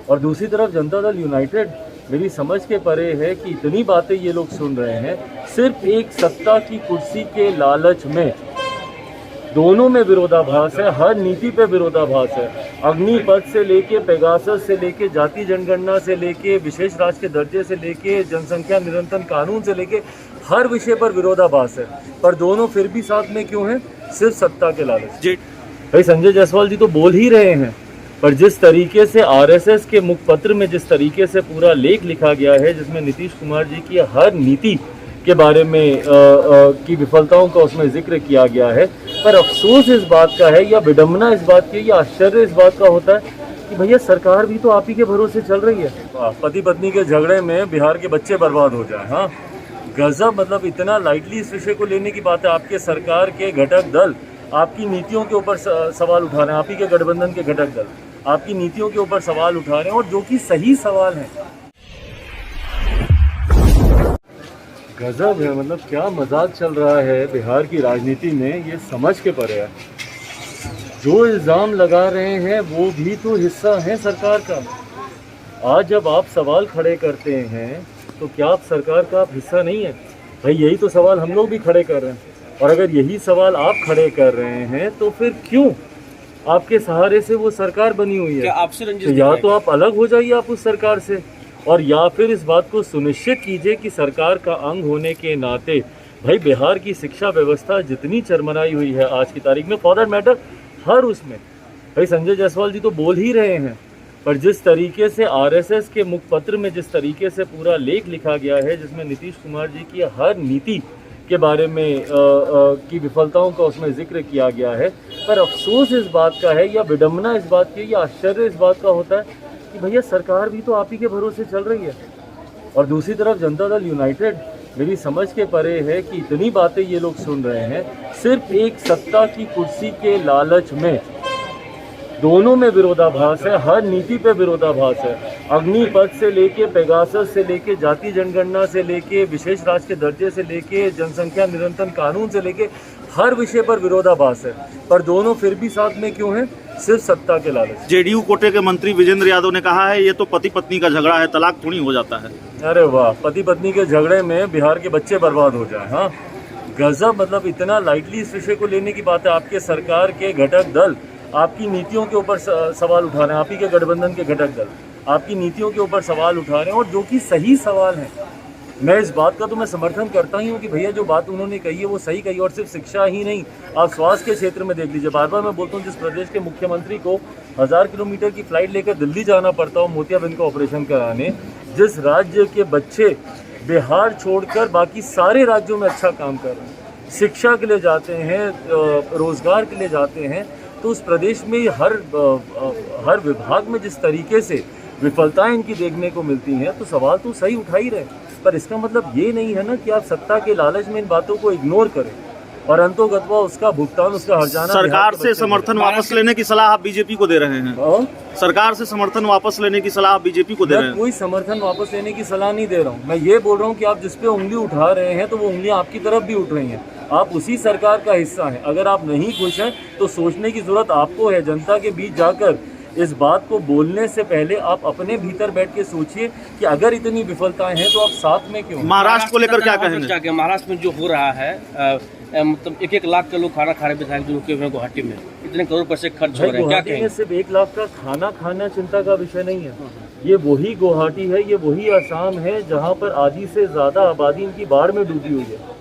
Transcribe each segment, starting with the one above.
और दूसरी तरफ जनता दल यूनाइटेड मेरी समझ के परे है कि इतनी बातें ये लोग सुन रहे हैं सिर्फ एक सत्ता की कुर्सी के लालच में। दोनों में विरोधाभास है, हर नीति पे विरोधाभास है। अग्निपथ से लेके पेगासस से लेके जाति जनगणना से लेके विशेष राज्य के दर्जे से लेके जनसंख्या निरंतर कानून से लेके हर विषय पर विरोधाभास है। पर दोनों फिर भी साथ में क्यों हैं? सिर्फ सत्ता के लालच। भाई संजय जायसवाल जी तो बोल ही रहे हैं, पर जिस तरीके से आरएसएस के मुखपत्र में जिस तरीके से पूरा लेख लिखा गया है, जिसमें नीतीश कुमार जी की हर नीति के बारे में की विफलताओं का उसमें जिक्र किया गया है, पर अफसोस इस बात का है या विडंबना इस बात की या आश्चर्य इस बात का होता है कि भैया सरकार भी तो आप ही के भरोसे चल रही है। पति पत्नी के झगड़े में बिहार के बच्चे बर्बाद हो जाए, हाँ गजब। मतलब इतना लाइटली इस विषय को लेने की बात है। आपके सरकार के घटक दल आपकी नीतियों के ऊपर सवाल उठा रहे हैं, आप ही के गठबंधन के घटक दल आपकी नीतियों के ऊपर सवाल उठा रहे हैं, और जो कि सही सवाल है। गजब है, मतलब क्या मजाक चल रहा है बिहार की राजनीति में, ये समझ के परे है। जो इल्ज़ाम लगा रहे हैं वो भी तो हिस्सा है सरकार का। आज जब आप सवाल खड़े करते हैं तो क्या आप सरकार का आप हिस्सा नहीं है? भाई यही तो सवाल हम लोग भी खड़े कर रहे हैं, और अगर यही सवाल आप खड़े कर रहे हैं तो फिर क्यों आपके सहारे से वो सरकार बनी हुई है? तो या तो आप अलग हो जाइए आप उस सरकार से, और या फिर इस बात को सुनिश्चित कीजिए कि सरकार का अंग होने के नाते भाई बिहार की शिक्षा व्यवस्था जितनी चरमराई हुई है आज की तारीख में, फॉर दैट मैटर हर उसमें, भाई संजय जायसवाल जी तो बोल ही रहे हैं, पर जिस तरीके से आरएसएस के मुखपत्र में जिस तरीके से पूरा लेख लिखा गया है, जिसमें नीतीश कुमार जी की हर नीति के बारे में की विफलताओं का उसमें जिक्र किया गया है, पर अफसोस इस बात का है या विडंबना इस बात की या आश्चर्य इस बात का होता है कि भैया सरकार भी तो आप ही के भरोसे चल रही है। और दूसरी तरफ जनता दल यूनाइटेड मेरी समझ के परे है कि इतनी बातें ये लोग सुन रहे हैं सिर्फ एक सत्ता की कुर्सी के लालच में। दोनों में विरोधाभास है, हर नीति पे विरोधाभास है। अग्निपथ से लेके पेगासस से लेके जाति जनगणना से लेके विशेष राज्य के दर्जे से लेके जनसंख्या निरंतर कानून से लेके हर विषय पर विरोधाभास है, पर दोनों फिर भी साथ में क्यों हैं? सिर्फ सत्ता के लालच। जेडीयू कोटे के मंत्री विजेंद्र यादव ने कहा है ये तो पति पत्नी का झगड़ा है, तलाक थोड़ी हो जाता है। अरे वाह, पति पत्नी के झगड़े में बिहार के बच्चे बर्बाद हो जाए, हाँ गजब। मतलब इतना लाइटली इस विषय को लेने की बात है। आपके सरकार के घटक दल आपकी नीतियों के ऊपर सवाल उठा रहे हैं, आप ही के गठबंधन के घटक दल आपकी नीतियों के ऊपर सवाल उठा रहे हैं, और जो कि सही सवाल है। मैं इस बात का तो मैं समर्थन करता ही हूँ कि भैया जो बात उन्होंने कही है वो सही कही, और सिर्फ शिक्षा ही नहीं, आप स्वास्थ्य के क्षेत्र में देख लीजिए। बार बार मैं बोलता हूँ, जिस प्रदेश के मुख्यमंत्री को 1000 किलोमीटर की फ्लाइट लेकर दिल्ली जाना पड़ता हो मोतियाबिंद का ऑपरेशन कराने, जिस राज्य के बच्चे बिहार छोड़कर बाकी सारे राज्यों में अच्छा काम कर रहे हैं, शिक्षा के लिए जाते हैं, रोजगार के लिए जाते हैं, तो उस प्रदेश में हर विभाग में जिस तरीके से विफलताएं इनकी देखने को मिलती हैं, तो सवाल तो सही उठा ही रहे। पर इसका मतलब ये नहीं है ना कि आप सत्ता के लालच में इन बातों को इग्नोर करें और अंतोगत्वा उसका भुगतान, उसका हर्जाना सरकार से समर्थन वापस लेने की सलाह आप बीजेपी को दे रहे हैं। सरकार से समर्थन वापस लेने की सलाह आप बीजेपी को दे रहे हैं। कोई समर्थन वापस लेने की सलाह नहीं दे रहा हूँ। मैं ये बोल रहा हूँ कि आप जिस पे उंगली उठा रहे हैं तो वो उंगलियां आपकी तरफ भी उठ रही हैं। आप उसी सरकार का हिस्सा हैं। अगर आप नहीं खुश हैं तो सोचने की जरूरत आपको है। जनता के बीच जाकर इस बात को बोलने से पहले आप अपने भीतर बैठ के सोचिए कि अगर इतनी विफलताएं हैं तो आप साथ में क्यों। महाराष्ट्र को लेकर क्या कहेंगे? महाराष्ट्र में जो हो रहा है, मतलब 1-1 लाख का लोग खाना खा रहे विधायक जो रुके हुए गुवाहाटी में, इतने करोड़ पैसे खर्च हो रहे हैं, क्या कहेंगे? सिर्फ 1 लाख का खाना खाना चिंता का विषय नहीं है। ये वही गुवाहाटी है, ये वही असम है जहाँ पर आधी से ज्यादा आबादी इनकी बाढ़ में डूबी हुई है।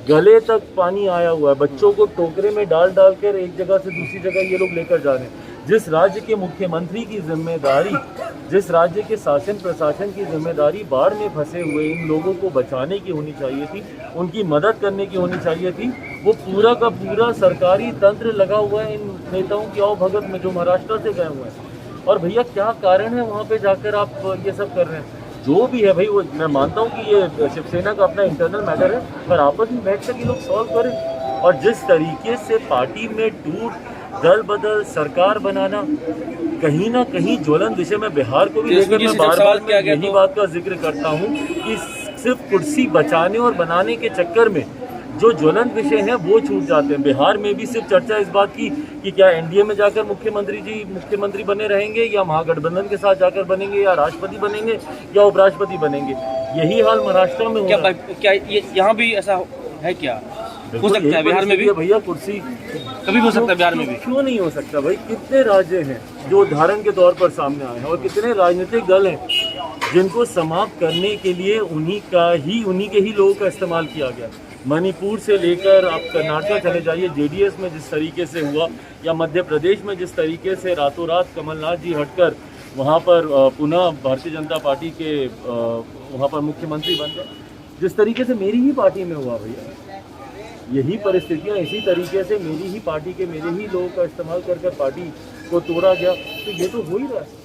गले तक पानी आया हुआ है। बच्चों को टोकरे में डाल कर एक जगह से दूसरी जगह ये लोग लेकर जा रहे हैं। जिस राज्य के मुख्यमंत्री की जिम्मेदारी, जिस राज्य के शासन प्रशासन की जिम्मेदारी बाढ़ में फंसे हुए इन लोगों को बचाने की होनी चाहिए थी, उनकी मदद करने की होनी चाहिए थी, वो पूरा का पूरा सरकारी तंत्र लगा हुआ है इन नेताओं की आवभगत में जो महाराष्ट्र से गए हुए हैं। और भैया क्या कारण है वहाँ पे जाकर आप ये सब कर रहे हैं? जो भी है भाई, वो मैं मानता हूँ कि ये शिवसेना का अपना इंटरनल मैटर है, पर आपस में बैठ कर ये लोग सॉल्व करें। और जिस तरीके से पार्टी में टूट, दल बदल, सरकार बनाना, कहीं ना कहीं ज्वलन विषय में बिहार को भी लेकर मैं बार बार यही बात का जिक्र करता हूँ कि सिर्फ कुर्सी बचाने और बनाने के चक्कर में जो ज्वलंत विषय हैं वो छूट जाते हैं। बिहार में भी सिर्फ चर्चा इस बात की कि क्या एनडीए में जाकर मुख्यमंत्री बने रहेंगे, या महागठबंधन के साथ जाकर बनेंगे, या राष्ट्रपति बनेंगे, या उपराष्ट्रपति बनेंगे। यही हाल महाराष्ट्र में हो रहा है। क्या ये यहाँ भी ऐसा है? क्या हो सकता है बिहार में भी? भैया कुर्सी कभी हो सकता है बिहार में भी? क्यों नहीं हो सकता भाई? कितने राज्य हैं जो उदाहरण के तौर पर सामने आए हैं, और कितने राजनीतिक दल हैं जिनको समाप्त करने के लिए उन्हीं के ही लोगों का इस्तेमाल किया गया। मणिपुर से लेकर आप कर्नाटक चले जाइए, जेडीएस में जिस तरीके से हुआ, या मध्य प्रदेश में जिस तरीके से रातों रात कमलनाथ जी हटकर वहाँ पर पुनः भारतीय जनता पार्टी के वहाँ पर मुख्यमंत्री बन गए, जिस तरीके से मेरी ही पार्टी में हुआ भैया, यही परिस्थितियाँ इसी तरीके से मेरी ही पार्टी के मेरे ही लोगों का इस्तेमाल कर पार्टी को तोड़ा गया। तो ये तो हो ही रहा है।